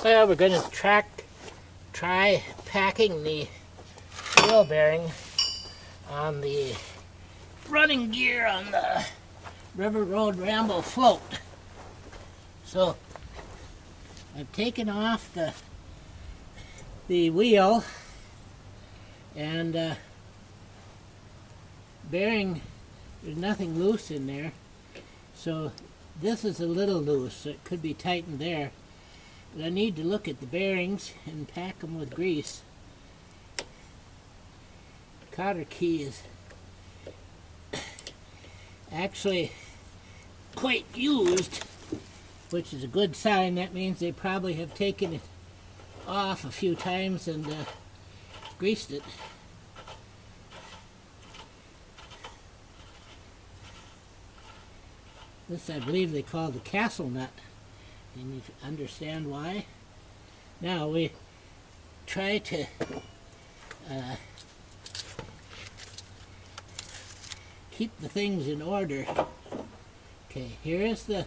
Well, we're going to try packing the wheel bearing on the running gear on the River Road Ramble float. So I've taken off the wheel and bearing, there's nothing loose in there. So this is a little loose, so it could be tightened there. But I need to look at the bearings and pack them with grease. Cotter key is actually quite used, which is a good sign. That means they probably have taken it off a few times and greased it. This I believe they call the castle nut, and you understand why. Now we try to keep the things in order. Okay, here is the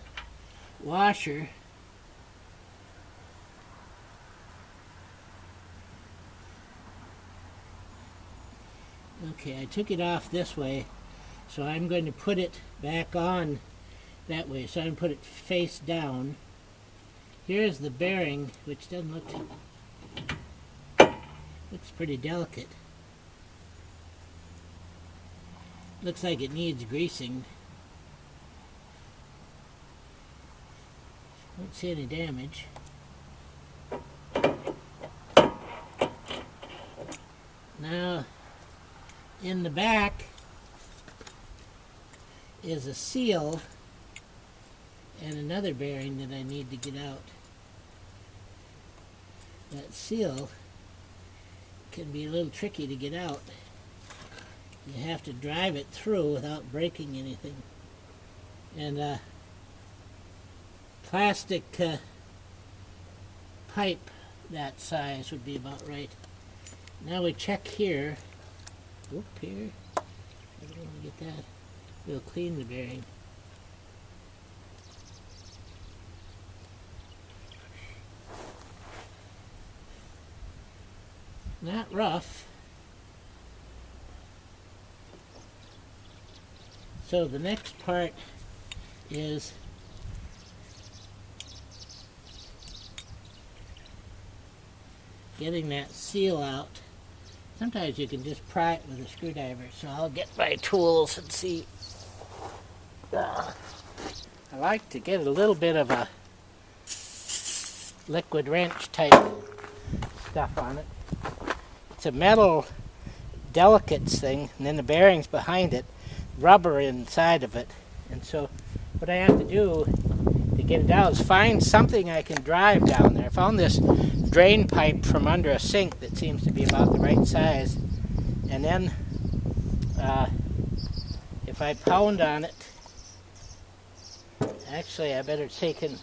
washer. Okay, I took it off this way, so I'm going to put it back on that way. So I'm going to put it face down. Here's the bearing, which doesn't look looks pretty delicate. Looks like it needs greasing. Don't see any damage. Now, in the back is a seal and another bearing that I need to get out. That seal can be a little tricky to get out. You have to drive it through without breaking anything. And plastic pipe that size would be about right. Now we check here. Whoop, here. I don't want to get that. We'll clean the bearing. Not rough. So the next part is getting that seal out. Sometimes you can just pry it with a screwdriver, so I'll get my tools and see. I like to get a little bit of a liquid wrench type stuff on it. It's a metal delicates thing, and then the bearings behind it, rubber inside of it. And so what I have to do to get it out is find something I can drive down there. I found this drain pipe from under a sink that seems to be about the right size, and then if I pound on it, actually I better take and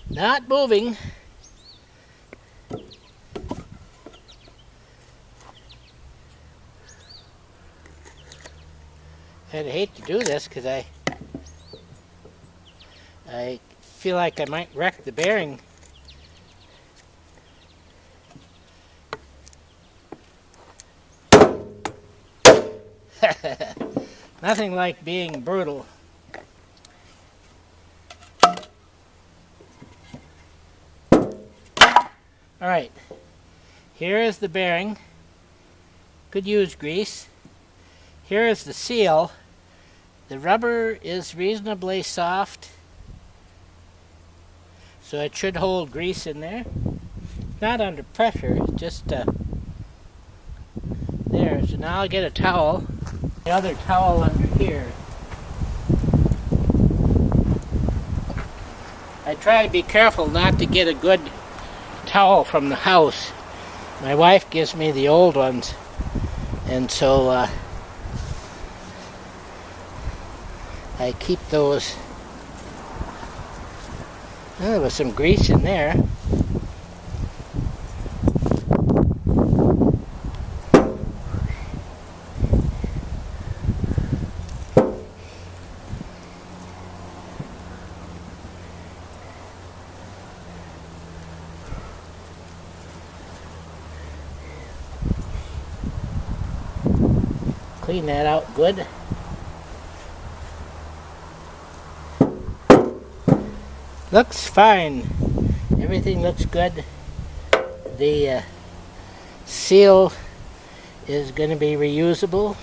not moving. I'd hate to do this because I feel like I might wreck the bearing. Nothing like being brutal. Alright, here is the bearing. Could use grease. Here is the seal. The rubber is reasonably soft. So it should hold grease in there. Not under pressure, just there. So now I'll get a towel. The other towel under here. I try to be careful not to get a good towel from the house. My wife gives me the old ones, and so I keep those. Well, there was some grease in there. Clean that out good. Looks fine. Everything looks good. The seal is going to be reusable.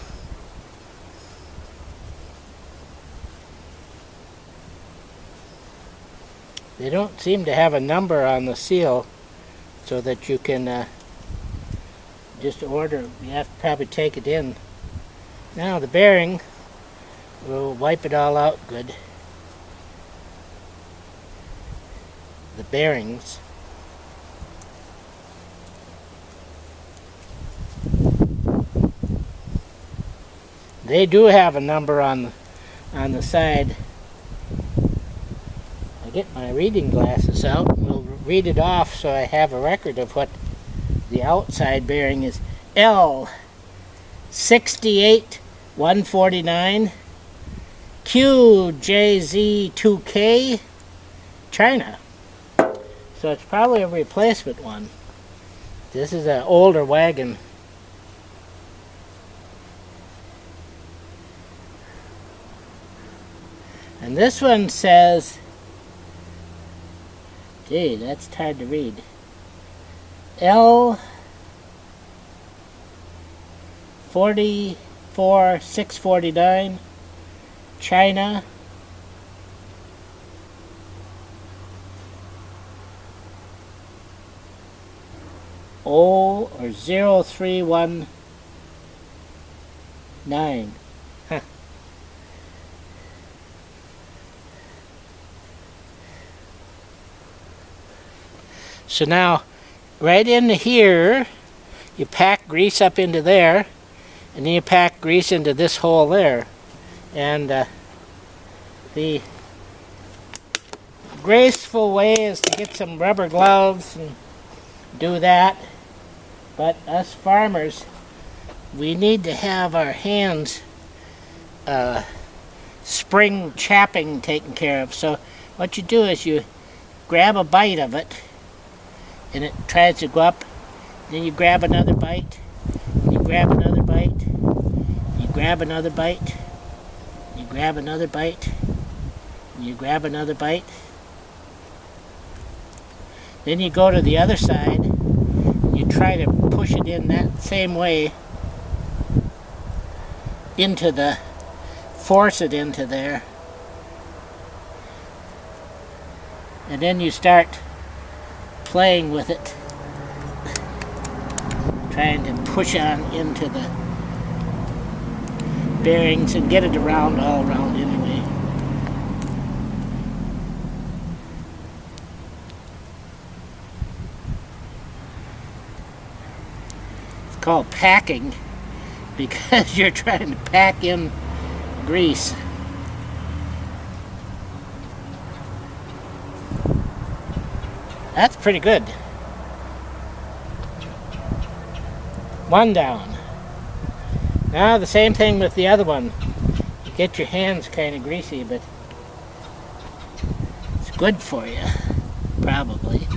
They don't seem to have a number on the seal so that you can just order. You have to probably take it in. Now the bearing, we'll wipe it all out good. The bearings. They do have a number on the side. I get my reading glasses out. We'll read it off so I have a record of what the outside bearing is. L68-149 QJZ2K China. So it's probably a replacement one. This is an older wagon. And this one says, gee, that's hard to read. L44649 China. O or 0319. Huh. So now, right into here, you pack grease up into there, and then you pack grease into this hole there. And the graceful way is to get some rubber gloves and do that. But us farmers, we need to have our hands spring chapping taken care of. So what you do is you grab a bite of it, and it tries to go up. Then you grab another bite, you grab another bite, you grab another bite, you grab another bite, you grab another bite. Then you go to the other side, you try to push it in that same way into the, force it into there. And then you start playing with it, trying to push on into the bearings and get it around all around anyway. It's called packing because you're trying to pack in grease. That's pretty good. One down. Now the same thing with the other one. You get your hands kind of greasy, but it's good for you, probably.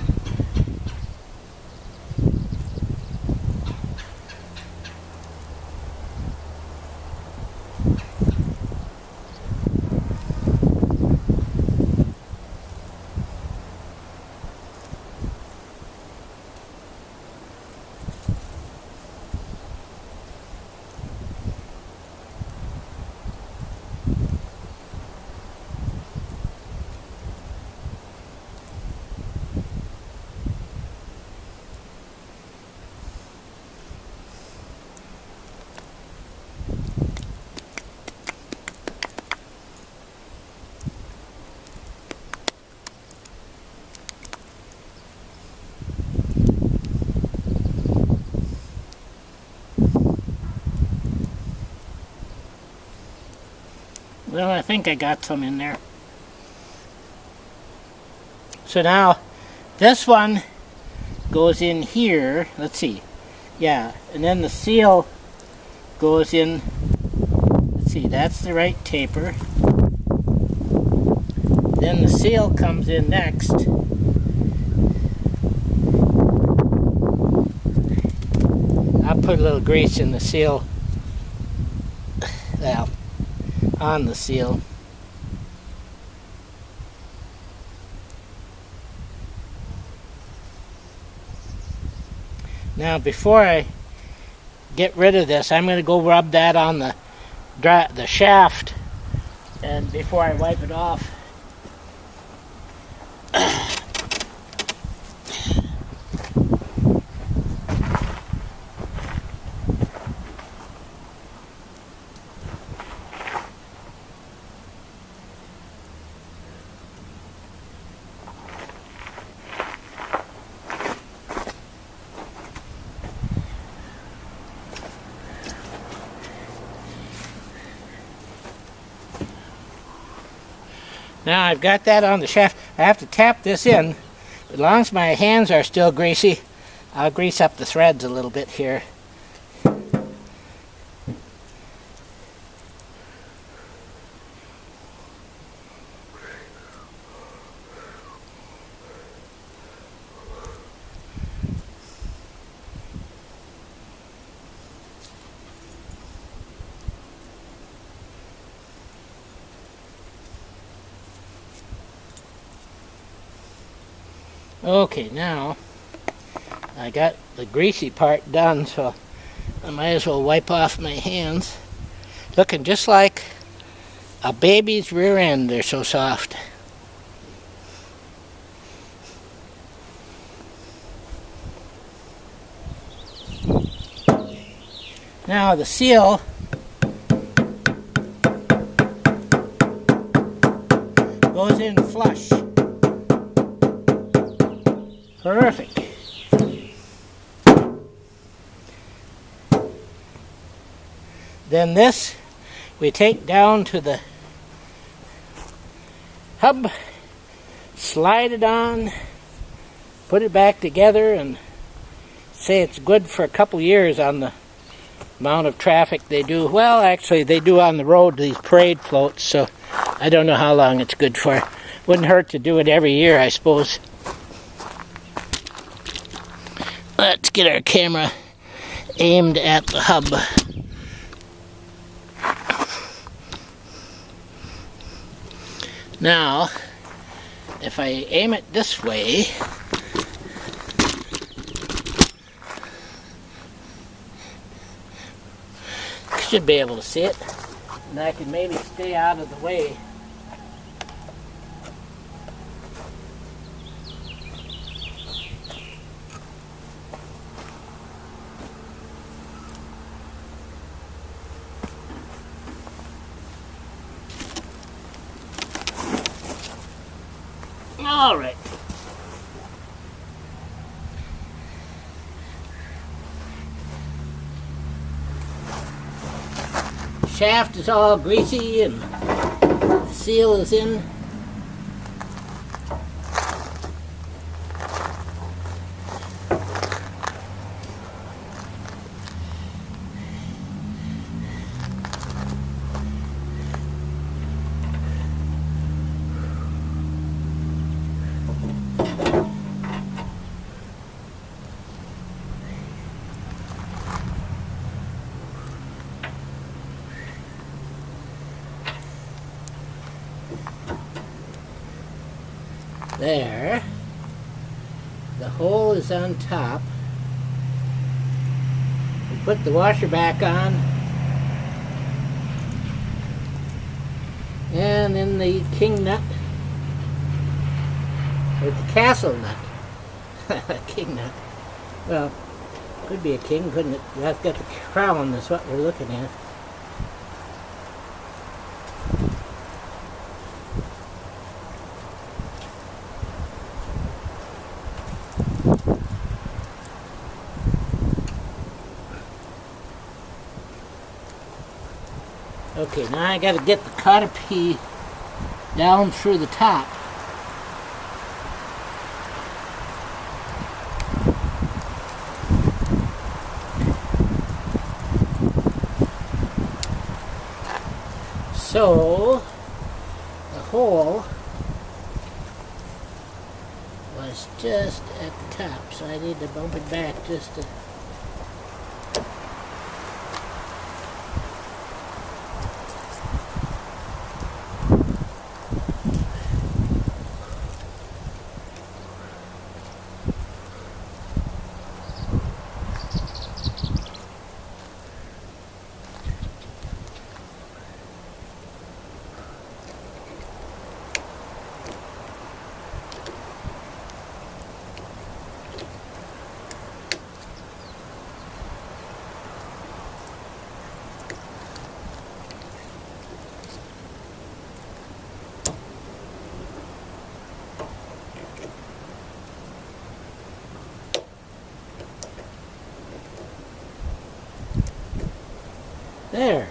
Well, I think I got some in there. So now, this one goes in here. Let's see. Yeah, and then the seal goes in. Let's see, that's the right taper. Then the seal comes in next. I'll put a little grease in the seal. Well, on the seal. Now before I get rid of this, I'm going to go rub that on the shaft, and before I wipe it off. Now I've got that on the shaft. I have to tap this in. As long as my hands are still greasy, I'll grease up the threads a little bit here. Okay, now I got the greasy part done, so I might as well wipe off my hands. Looking just like a baby's rear end, they're so soft. Now the seal goes in flush. Perfect. Then this we take down to the hub, slide it on, put it back together, and say it's good for a couple years on the amount of traffic they do. Well, actually they do on the road, these parade floats, so I don't know how long it's good for. Wouldn't hurt to do it every year, I suppose. Let's get our camera aimed at the hub. Now, if I aim it this way, I should be able to see it, and I can maybe stay out of the way. All right. Shaft is all greasy and the seal is in. There. The hole is on top. We put the washer back on. And then the king nut. Or the castle nut. King nut. Well, could be a king, couldn't it? That's got the crown, that's what we're looking at. Okay, now I gotta get the canopy down through the top. So, the hole was just at the top, so I need to bump it back just to... There.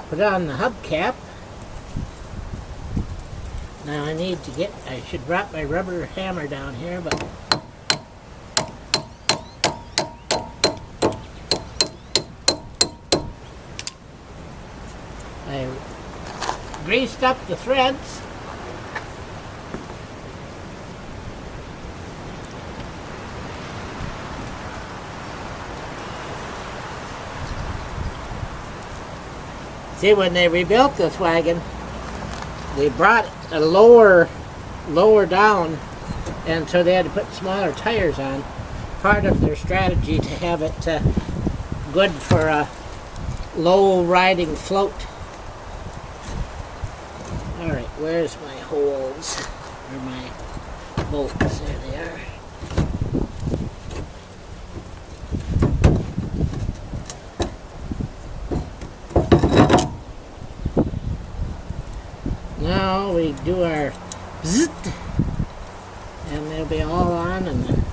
Put on the hubcap. Now I should drop my rubber hammer down here, but I greased up the threads. See, when they rebuilt this wagon, they brought it lower down, and so they had to put smaller tires on. Part of their strategy to have it good for a low riding float. Alright, where's my holes? Or my bolts? There they are. Now we do our bzzzt, and they'll be all on and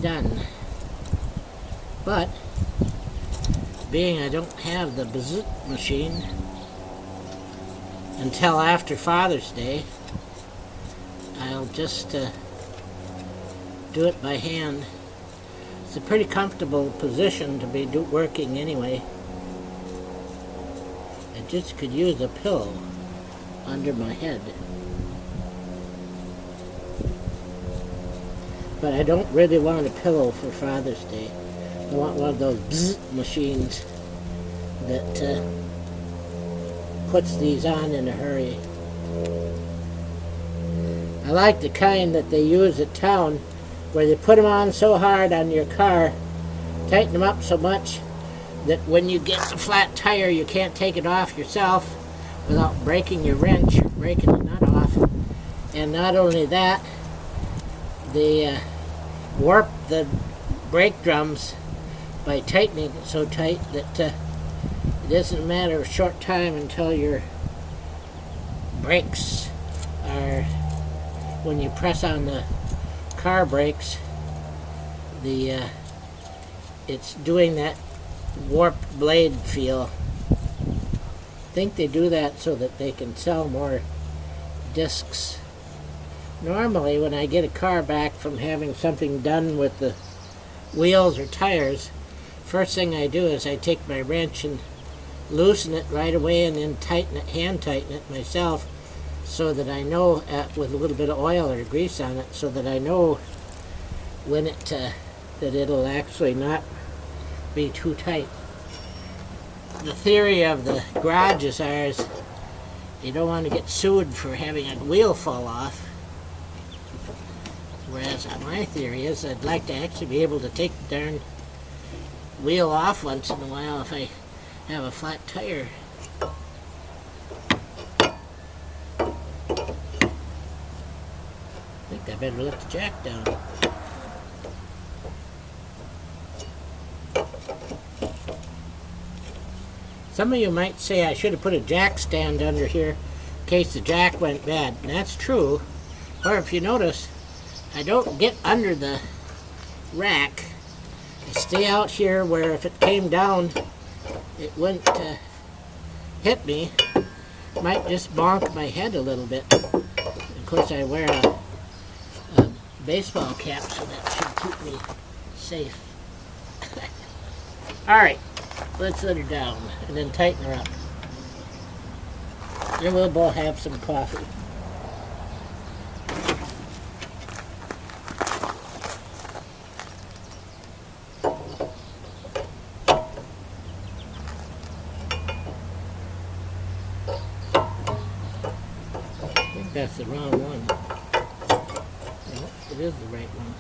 done. But being I don't have the bzzzt machine until after Father's Day, I'll just do it by hand. It's a pretty comfortable position to be working anyway. I just could use a pillow under my head. But I don't really want a pillow for Father's Day. I want one of those bzzzt machines that puts these on in a hurry. I like the kind that they use at town, where they put them on so hard on your car, tighten them up so much that when you get a flat tire you can't take it off yourself without breaking your wrench or breaking the nut off. And not only that, they warp the brake drums by tightening it so tight that it isn't a matter of a short time until your brakes are, when you press on the car brakes, it's doing that warped blade feel. I think they do that so that they can sell more discs. Normally when I get a car back from having something done with the wheels or tires, first thing I do is I take my wrench and loosen it right away and then tighten it, hand tighten it myself, so that I know, with a little bit of oil or grease on it, so that I know when it that it'll actually not be too tight. The theory of the garages is you don't want to get sued for having a wheel fall off. Whereas my theory is I'd like to actually be able to take the darn wheel off once in a while if I have a flat tire. I think I better let the jack down. Some of you might say I should have put a jack stand under here in case the jack went bad. And that's true. Or if you notice, I don't get under the rack stay out here where if it came down, it wouldn't hit me. Might just bonk my head a little bit. Of course, I wear a baseball cap, so that should keep me safe. Alright, let's let her down and then tighten her up. Then we'll both have some coffee. I think that's the wrong one. No, it is the right one.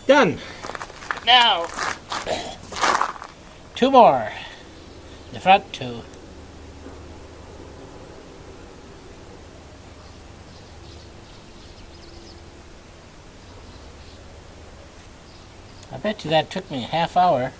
Done. Now, 2 more. The front 2. I bet you that took me a half hour.